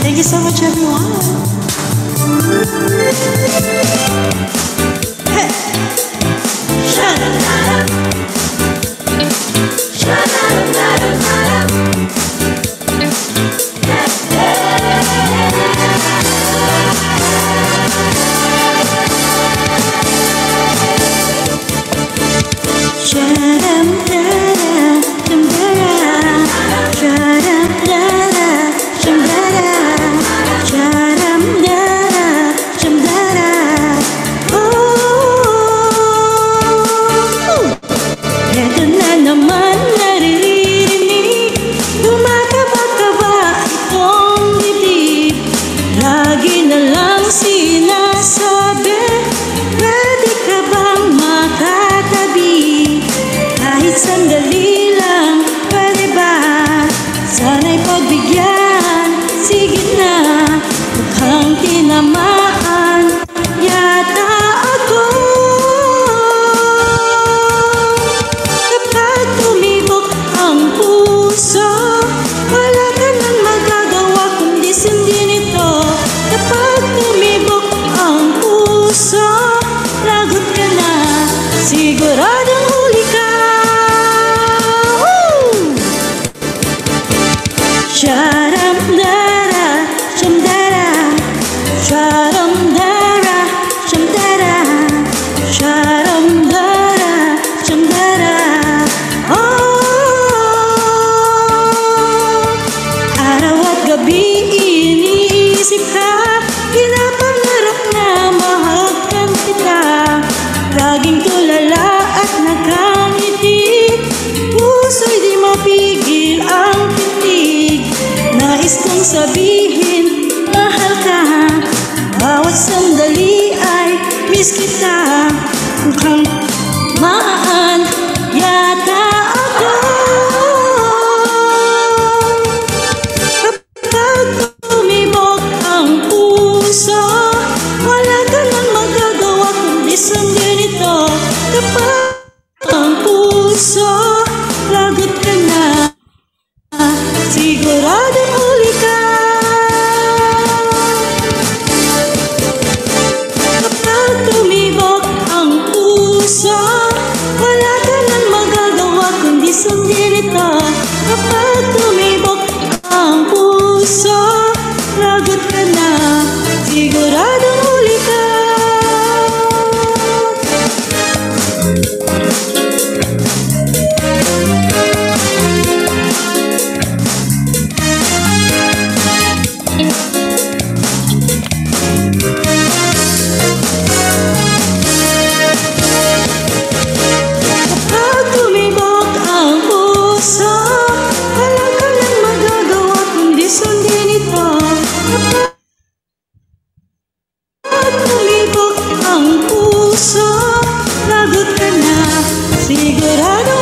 Thank you so much, everyone. Hey. Lagi na lang sinasabi, pwede ka bang makatabi? Kahit sandali lang, pwede ba? Sana'y pagbigyan, sige na. Mukhang tinamaan yata ako. Kapag tumibok ang puso, wala ka nang magagawa kundi sundin ito. Kapag tumibok ang puso, lagot ka na, siguradong huli ka. Sharam-dara, shamdara, sharam-dara, shamdara, sharam-dara, shamdara. Oh, araw at gabi iniisip ka, pinapangarap na mahagkan kita. Laging tulala at nakangiti, puso'y di mapigil ang titig. Nais kong sabihin, mahal ka. Bawat sandali ay miss kita. Mukhang maan yata ako. Kapag tumibok ang puso, wala ka nang magagawa kundi sundin ito. Kapag ang puso, lagot ka na, siguradong huli ka. Kapag tumibok ang puso, wala ka nang magagawa kundi sundin ito. Kapag tumibok ang puso, lagot ka na, siguradong huli ka. Kapag tumibok ang puso, wala ka nang magagawa kundi sundin ito. Kapag tumibok ang puso, lagot ka na, sigurado